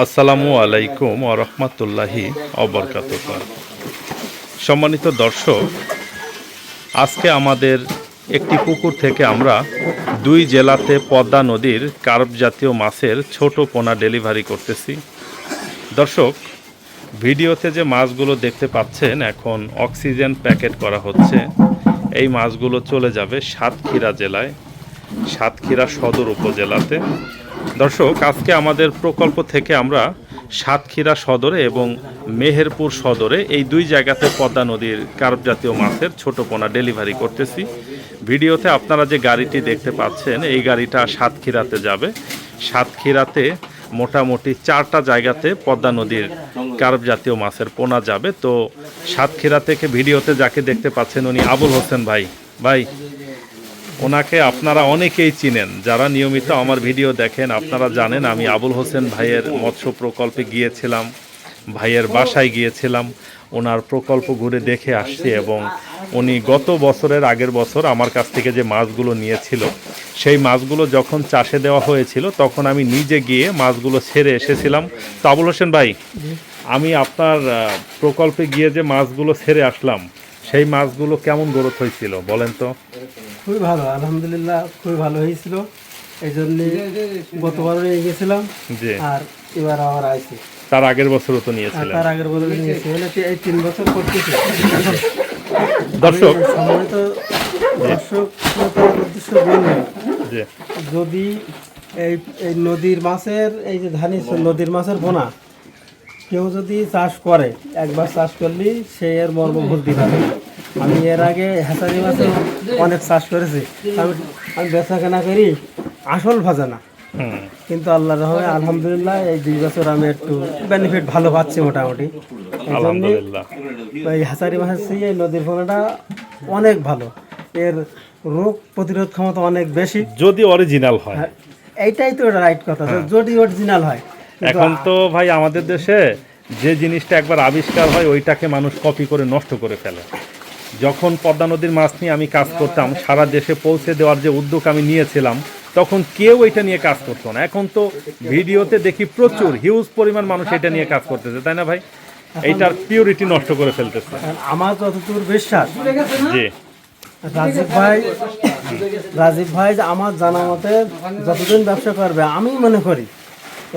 আসসালামু আলাইকুম ওয়া রাহমাতুল্লাহি ওয়া বারাকাতুহু। সম্মানিত দর্শক, আজকে আমাদের একটি পুকুর থেকে আমরা দুই জেলাতে পদ্মা নদীর কার্প জাতীয় মাছের ছোট পোনা ডেলিভারি করতেছি। দর্শক, ভিডিওতে যে মাছগুলো দেখতে পাচ্ছেন এখন অক্সিজেন প্যাকেট করা হচ্ছে। এই মাছগুলো চলে যাবে সাতক্ষীরা জেলায়, সাতক্ষীরা সদর উপজেলাতে। দর্শক, আজকে আমাদের প্রকল্প থেকে আমরা সাতক্ষীরা সদরে এবং মেহেরপুর সদরে এই দুই জায়গাতে পদ্মা নদীর কার্প জাতীয় মাছের ছোট পোনা ডেলিভারি করতেছি। ভিডিওতে আপনারা যে গাড়িটি দেখতে পাচ্ছেন এই গাড়িটা সাতক্ষীরাতে যাবে। সাতক্ষীরাতে মোটামুটি 4টা জায়গাতে পদ্মা নদীর কার্প জাতীয় মাছের পোনা যাবে। তো সাতক্ষীরা থেকে ভিডিওতে যাকে দেখতে পাচ্ছেন উনি আবুল হোসেন ভাই। ওনাকে আপনারা অনেকেই চিনেন, যারা নিয়মিত আমার ভিডিও দেখেন আপনারা জানেন আমি আবুল হোসেন ভাইয়ের মৎস্য প্রকল্পে গিয়েছিলাম, ভাইয়ের বাসায় গিয়েছিলাম, ওনার প্রকল্প ঘুরে দেখে আসছি এবং উনি গত বছরের আগের বছর আমার কাছ থেকে যে মাছগুলো নিয়েছিল সেই মাছগুলো যখন চাষে দেওয়া হয়েছিল তখন আমি নিজে গিয়ে মাছগুলো ছেড়ে এসেছিলাম। তো আবুল হোসেন ভাই, আমি আপনার প্রকল্পে গিয়ে যে মাছগুলো ছেড়ে আসলাম সেই মাছগুলো কেমন গ্রোথ হয়েছিল বলেন তো? খুবই ভালো, আলহামদুলিল্লাহ খুবই ভালো হয়েছিল। এই জন্য গতবারও নিয়ে গেছিলাম জি, আর এবার আবার আইছি। তার আগের বছরও তো নিয়েছিলেন? তার আগের বছর নিয়েছি, এই 3 বছর করতেছি। দর্শক, সম্মানিত দর্শক উদ্দেশ্য বলবেন, যদি এই এই নদীর মাছের এই যে ধানি নদীর মাছের পোনা কেউ যদি চাষ করে, একবার চাষ করলেই সে এর মর্ম বুঝতে পারে। আমি এর আগে হেঁচারি মাছের অনেক চাষ করেছি, আমি বেচা কেনা করি আসল ভাজা না, কিন্তু আল্লাহর রহমতে আলহামদুলিল্লাহ এই 2 বছর আমি একটু বেনিফিট ভালো পাচ্ছি মোটামুটি। এই জন্য এই হেঁচারি মাছের চেয়ে এই নদীর পোনাটা অনেক ভালো, এর রোগ প্রতিরোধ ক্ষমতা অনেক বেশি যদি অরিজিনাল হয়। এইটাই তো রাইট কথা, যদি অরিজিনাল হয়। এখন তো ভাই আমাদের দেশে যে জিনিসটা একবার আবিষ্কার হয় ওইটাকে মানুষ কপি করে নষ্ট করে ফেলে। যখন পদ্মা নদীর মাছ নিয়ে আমি কাজ করতাম, সারা দেশে পৌঁছে দেওয়ার যে উদ্যোগ আমি নিয়েছিলাম তখন কেউ এটা নিয়ে কাজ করতো না। এখন তো ভিডিওতে দেখি প্রচুর হিউজ পরিমাণ মানুষ এটা নিয়ে কাজ করতেছে, তাই না ভাই? এইটার পিউরিটি নষ্ট করে ফেলতেছে। আমার যতদূর বিশ্বাস, জি রাজীব ভাই আমার জানা মতে যতদিন ব্যবসা করবে, আমি মনে করি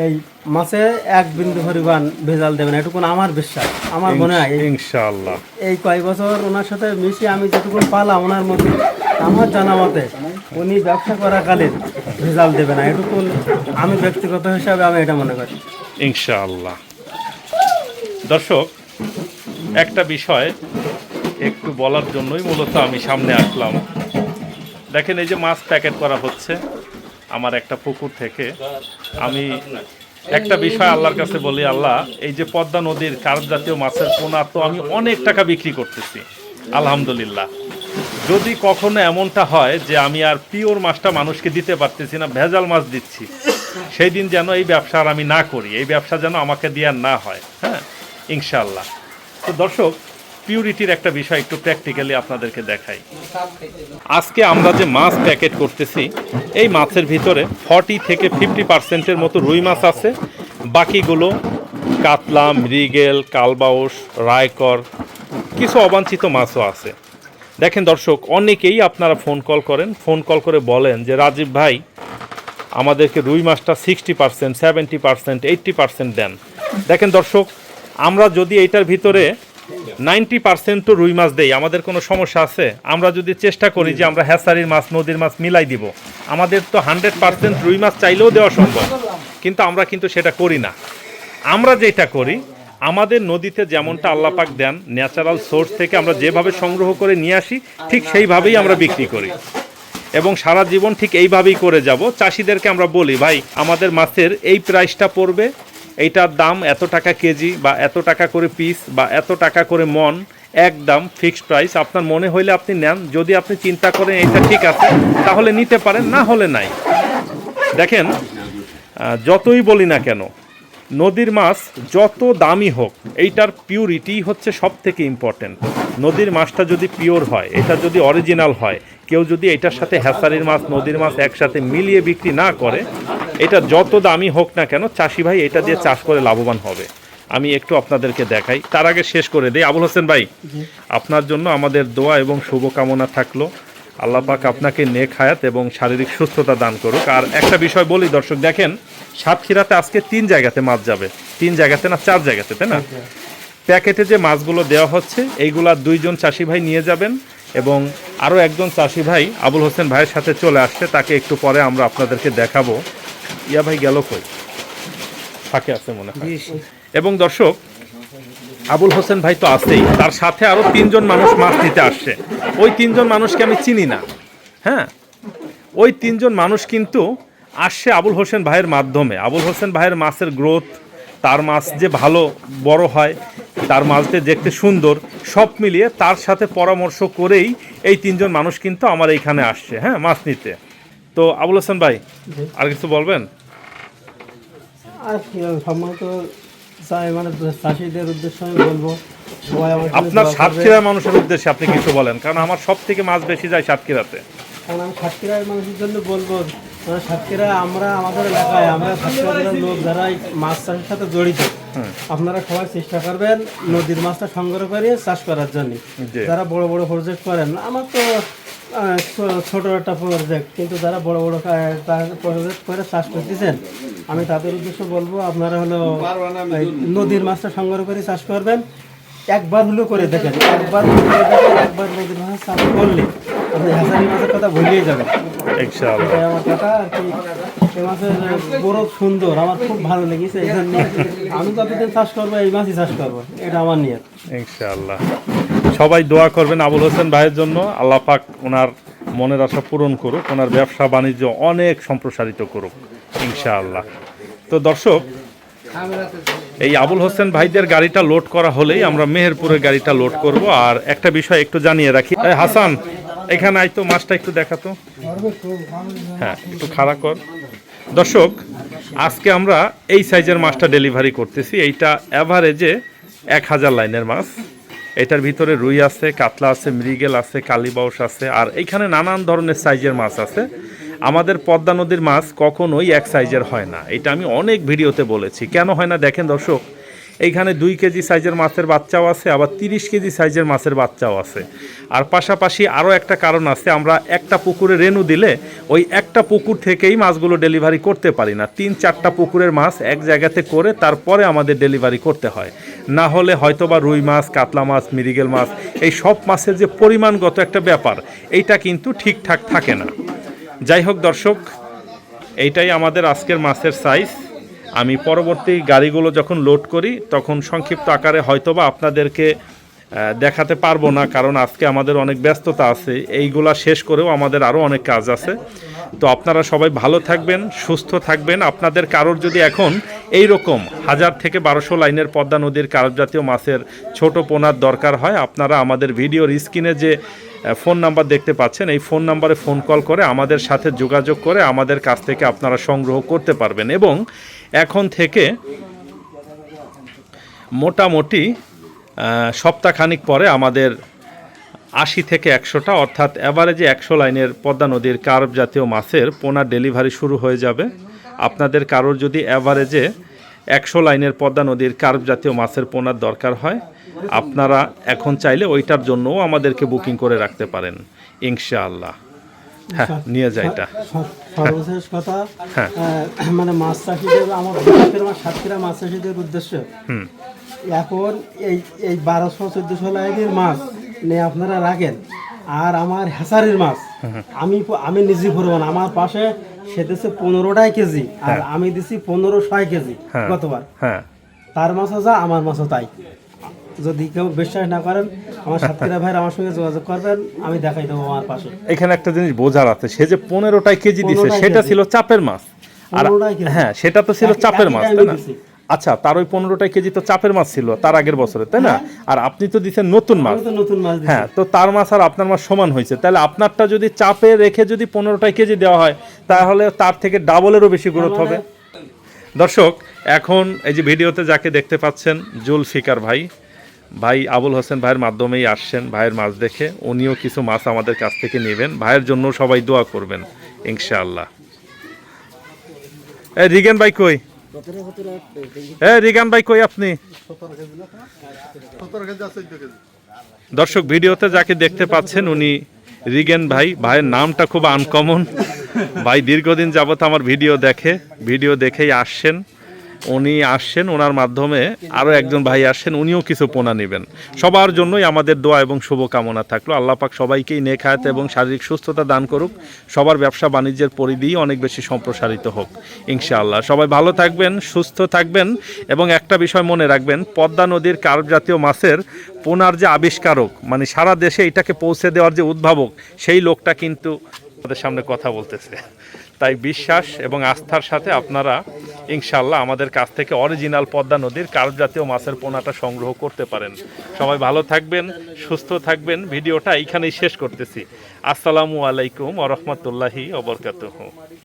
এই মাছে 1 বিন্দু পরিমাণ ভেজাল দেবে না, এটুকুন আমার বিশ্বাস। আমার মনে হয় ইনশাআল্লাহ এই কয়েক বছর ওনার সাথে মিশে আমি যেটুকুন পালাম ওনার মধ্যে, আমার জানা মতে উনি ব্যবসা করাকালীন ভেজাল দেবে না, এটুকুন আমি ব্যক্তিগত হিসাবে আমি এটা মনে করি ইনশাআল্লাহ। দর্শক, একটা বিষয় একটু বলার জন্যই মূলত আমি সামনে আসলাম। দেখেন, এই যে মাছ প্যাকেট করা হচ্ছে আমার একটা পুকুর থেকে। আমি একটা বিষয় আল্লাহর কাছে বলি, আল্লাহ, এই যে পদ্মা নদীর কার্প জাতীয় মাছের পোনা তো আমি অনেক টাকা বিক্রি করতেছি আলহামদুলিল্লাহ। যদি কখনো এমনটা হয় যে আমি আর পিওর মাছটা মানুষকে দিতে পারতেছি না, ভেজাল মাছ দিচ্ছি, সেই দিন যেন এই ব্যবসা আর আমি না করি, এই ব্যবসা যেন আমাকে দেওয়ার না হয়। হ্যাঁ, ইনশাআল্লাহ। তো দর্শক, পিউরিটির একটা বিষয় একটু প্র্যাকটিক্যালি আপনাদেরকে দেখাই। আজকে আমরা যে মাছ প্যাকেট করতেছি এই মাছের ভিতরে 40 থেকে 50% মতো রুই মাছ আছে, বাকিগুলো কাতলা, মৃগেল, কালবাউস, রায়কর, কিছু অবাঞ্ছিত মাছও আছে। দেখেন দর্শক, অনেকেই আপনারা ফোন কল করে বলেন যে রাজীব ভাই আমাদেরকে রুই মাছটা 60%, 70%, 80% দেন। দেখেন দর্শক, আমরা যদি এইটার ভিতরে 90% তো রুই মাছ দেই, আমাদের কোনো সমস্যা আছে? আমরা যদি চেষ্টা করি যে আমরা হ্যাচারির মাছ, নদীর মাছ মিলাই দিব, আমাদের তো 100% রুই মাছ চাইলেও দেওয়া সম্ভব, কিন্তু আমরা কিন্তু সেটা করি না। আমরা যেটা করি, আমাদের নদীতে যেমনটা আল্লাহ পাক দেন ন্যাচারাল সোর্স থেকে আমরা যেভাবে সংগ্রহ করে নিয়ে আসি ঠিক সেইভাবেই আমরা বিক্রি করি এবং সারা জীবন ঠিক এইভাবেই করে যাব। চাষিদেরকে আমরা বলি, ভাই আমাদের মাছের এই প্রাইসটা পড়বে, এইটার দাম এত টাকা কেজি বা এত টাকা করে পিস বা এত টাকা করে মন, একদম ফিক্সড প্রাইস। আপনার মনে হইলে আপনি নেন, যদি আপনি চিন্তা করেন এটা ঠিক আছে তাহলে নিতে পারেন, না হলে নাই। দেখেন, যতই বলি না কেন, নদীর মাছ যত দামি হোক এইটার পিউরিটি হচ্ছে সব থেকে ইম্পর্টেন্ট। নদীর মাছটা যদি পিওর হয়, এটা যদি অরিজিনাল হয়, কেউ যদি এটার সাথে হ্যাচারির মাছ, নদীর মাছ একসাথে মিলিয়ে বিক্রি না করে এটা যত দামি হোক না কেন চাষি ভাই এটা দিয়ে চাষ করে লাভবান হবে। আমি একটু আপনাদেরকে দেখাই, তার আগে শেষ করে দিই। আবুল হোসেন ভাই, আপনার জন্য আমাদের দোয়া এবং শুভকামনা থাকলো। আল্লাহ পাক আপনাকে নেক হায়াত এবং শারীরিক সুস্থতা দান করুক। আর একটা বিষয় বলি দর্শক, দেখেন সাতক্ষীরাতে আজকে 3 জায়গাতে মাছ যাবে, 3 জায়গাতে না 4 জায়গাতে, তাই না? প্যাকেটে যে মাছগুলো দেওয়া হচ্ছে এইগুলা 2 জন চাষি ভাই নিয়ে যাবেন এবং আরও একজন চাষি ভাই আবুল হোসেন ভাইয়ের সাথে চলে আসছে, তাকে একটু পরে আমরা আপনাদেরকে দেখাবো। ইয়া ভাই গেল কই? ফাঁকে আছে মনে হয়। এবং দর্শক, আবুল হোসেন ভাই তো আছেই, তার সাথে আরও 3 জন মানুষ মাছ নিতে আসছে। ওই 3 জন মানুষকে আমি চিনি না, হ্যাঁ, ওই 3 জন মানুষ কিন্তু আসছে আবুল হোসেন ভাইয়ের মাধ্যমে। আবুল হোসেন ভাইয়ের মাছের গ্রোথ, তার মাছ যে ভালো বড় হয়, তার মাছটা দেখতে সুন্দর, সব মিলিয়ে তার সাথে পরামর্শ করেই এই 3 জন মানুষ কিন্তু আমার এইখানে আসছে, হ্যাঁ, মাছ নিতে। তো আবুল হোসেন ভাই, আর কিছু বলবেন? আর কি সম্মানিত মানে চাষিদের উদ্দেশ্যে আমি বলবো, সবাই আমার আপনার সাতক্ষীরার মানুষের উদ্দেশ্যে আপনি কিছু বলেন, কারণ আমার সব থেকে মাছ বেশি যায় সাতক্ষীরাতে। কারণ আমি সাতক্ষীরার মানুষের জন্য বলবো, মানে সাতক্ষীরা আমরা আমাদের এলাকায় আমরা সাতক্ষীরা জেলার লোক যারা এই মাছ চাষের সাথে জড়িত, আপনারা সবাই চেষ্টা করবেন নদীর মাছটা সংগ্রহ করে চাষ করার জন্য। যারা বড় বড় প্রজেক্ট করেন, আমার তো ছোট একটা প্রজেক্ট, কিন্তু যারা বড় বড় প্রজেক্ট করে চাষ করতেছেন, আমি তাদের উদ্দেশ্যে বলবো আপনারা হলো নদীর মাছটা সংগ্রহ করে চাষ করবেন। একবার হলেও করে দেখেন, একবার নদীর মাছ চাষ করলে আপনি হাজারি মাছের কথা ভুলিয়ে যাবেন ইনশাআল্লাহ। এটাই আমার কথা আর কি। এই মাছের বড় সুন্দর, আমার খুব ভালো লেগেছে, এই জন্য আমি যতদিন চাষ করবো এই মাছই চাষ করবো, এটা আমার নিয়ত। ইনশাআল্লাহ সবাই দোয়া করবেন আবুল হোসেন ভাইয়ের জন্য, আল্লাহ পাক ওনার মনের আশা পূরণ করুক, ওনার ব্যবসা বাণিজ্য অনেক সম্প্রসারিত করুক ইনশাআল্লাহ। তো দর্শক, এই আবুল হোসেন ভাইদের গাড়িটা লোড করা হলেই আমরা মেহেরপুরের গাড়িটা লোড করব। আর একটা বিষয় একটু জানিয়ে রাখি, হাসান এখানে আইতো, মাছটা একটু দেখাতো, হ্যাঁ একটু খাড়া কর। দর্শক, আজকে আমরা এই সাইজের মাছটা ডেলিভারি করতেছি। এইটা অ্যাভারেজে 1000 লাইনের মাছ। এটার ভিতরে রুই আছে, কাতলা আছে, মৃগেল আছে, কালীবাউস আছে, আর এইখানে নানান ধরনের সাইজের মাছ আছে। আমাদের পদ্মা নদীর মাছ কখনোই এক সাইজের হয় না, এটা আমি অনেক ভিডিওতে বলেছি। কেন হয় না দেখেন দর্শক, এইখানে 2 কেজি সাইজের মাছের বাচ্চাও আছে, আবার 30 কেজি সাইজের মাছের বাচ্চাও আছে। আর পাশাপাশি আরও একটা কারণ আছে, আমরা একটা পুকুরে রেনু দিলে ওই একটা পুকুর থেকেই মাছগুলো ডেলিভারি করতে পারি না, 3-4টা পুকুরের মাছ এক জায়গাতে করে তারপরে আমাদের ডেলিভারি করতে হয়। না হলে হয়তোবা রুই মাছ, কাতলা মাছ, মৃগেল মাছ, এই সব মাছের যে পরিমাণগত একটা ব্যাপার, এইটা কিন্তু ঠিকঠাক থাকে না। যাই হোক দর্শক, এইটাই আমাদের আজকের মাছের সাইজ। আমি পরবর্তী গাড়িগুলো যখন লোড করি তখন সংক্ষিপ্ত আকারে হয়তোবা আপনাদেরকে দেখাতে পারবো না, কারণ আজকে আমাদের অনেক ব্যস্ততা আছে, এইগুলা শেষ করেও আমাদের আরও অনেক কাজ আছে। তো আপনারা সবাই ভালো থাকবেন, সুস্থ থাকবেন। আপনাদের কারোর যদি এখন এই রকম 1000 থেকে 1200 লাইনের পদ্মা নদীর কার্প জাতীয় মাছের ছোট পোনার দরকার হয়, আপনারা আমাদের ভিডিওর স্ক্রিনে যে ফোন নাম্বার দেখতে পাচ্ছেন, এই ফোন নাম্বারে ফোন কল করে আমাদের সাথে যোগাযোগ করে আমাদের কাছ থেকে আপনারা সংগ্রহ করতে পারবেন। এবং এখন থেকে মোটামুটি সপ্তাহখানিক পরে আমাদের 80 থেকে 100টা, অর্থাৎ অ্যাভারেজে 100 লাইনের পদ্মা নদীর কার্প জাতীয় মাছের পোনা ডেলিভারি শুরু হয়ে যাবে। আপনাদের কারোর যদি অ্যাভারেজে 100 লাইনের পদ্মা নদীর কার্প জাতীয় মাছের পোনার দরকার হয়, আপনারা এখন চাইলে ওইটার জন্যও আমাদেরকে বুকিং করে রাখতে পারেন ইনশাআল্লাহ। হ্যাঁ, নিয়ে যায় এটা। সর্বশেষ কথা, মানে মাছ চাষিদের, আমার সাতক্ষীরা মাছ চাষিদের উদ্দেশ্যে এখন এই 1200-1400 লাইনের মাছ নিয়ে আপনারা রাখেন, আর আমার হ্যাচারির মাছ আমি নিজে ভরবান, আমার পাশে সে দিচ্ছে 15টাই কেজি, আর আমি দিচ্ছি 1500 কেজি গতবার। তার মাছও যা, আমার মাছও তাই। যদি কেউ বিশ্বাস না করেন, আমার সাতক্ষীরা ভাইয়ের আমার সঙ্গে যোগাযোগ করবেন, আমি দেখাই দেবো আমার পাশে। এখানে একটা জিনিস বোঝার আছে, সে যে 15টাই কেজি দিছে সেটা ছিল চাপের মাছ, আর হ্যাঁ সেটা তো ছিল চাপের মাছ, তাই না? আচ্ছা, তার ওই 15টাই কেজি তো চাপের মাছ ছিল তার আগের বছরে, তাই না? আর আপনি তো দিচ্ছেন নতুন মাছ। হ্যাঁ, তো তার মাছ আর আপনার মাছ সমান হয়েছে, তাহলে আপনারটা যদি চাপে রেখে যদি 15টাই কেজি দেওয়া হয়, তাহলে তার থেকে ডাবলেরও বেশি গ্রোথ হবে। দর্শক, এখন এই যে ভিডিওতে যাকে দেখতে পাচ্ছেন, জুলফিকার ভাই আবুল হোসেন ভাইয়ের মাধ্যমেই আসছেন। ভাইয়ের মাছ দেখে উনিও কিছু মাছ আমাদের কাছ থেকে নেবেন। ভাইয়ের জন্য সবাই দোয়া করবেন ইনশাআল্লাহ। এ রিগান ভাই কই? এ রিগান ভাই কই আপনি? দর্শক ভিডিওতে যাকে দেখতে পাচ্ছেন উনি রিগেন ভাই। ভাইয়ের নামটা খুব আনকমন। ভাই দীর্ঘদিন যাবত আমার ভিডিও দেখেই আসছেন। উনি আসছেন, ওনার মাধ্যমে আরও একজন ভাই আসছেন, উনিও কিছু পোনা নেবেন। সবার জন্যই আমাদের দোয়া এবং শুভকামনা থাকলো। আল্লাহ পাক সবাইকেই নেক হায়াত এবং শারীরিক সুস্থতা দান করুক। সবার ব্যবসা বাণিজ্যের পরিধি অনেক বেশি সম্প্রসারিত হোক ইনশাআল্লাহ। সবাই ভালো থাকবেন, সুস্থ থাকবেন এবং একটা বিষয় মনে রাখবেন, পদ্মা নদীর কার্প জাতীয় মাছের পোনার যে আবিষ্কারক, মানে সারা দেশে এটাকে পৌঁছে দেওয়ার যে উদ্ভাবক, সেই লোকটা কিন্তু আমাদের সামনে কথা বলতেছে। তাই বিশ্বাস এবং আস্থার সাথে আপনারা ইনশাআল্লাহ আমাদের কাছ থেকে অরিজিনাল পদ্মা নদীর কার্প জাতীয় মাছের পোনাটা সংগ্রহ করতে পারেন। সবাই ভালো থাকবেন, সুস্থ থাকবেন। ভিডিওটা এইখানেই শেষ করতেছি। আসসালামু আলাইকুম ওয়া রাহমাতুল্লাহি ওয়া বারাকাতুহু।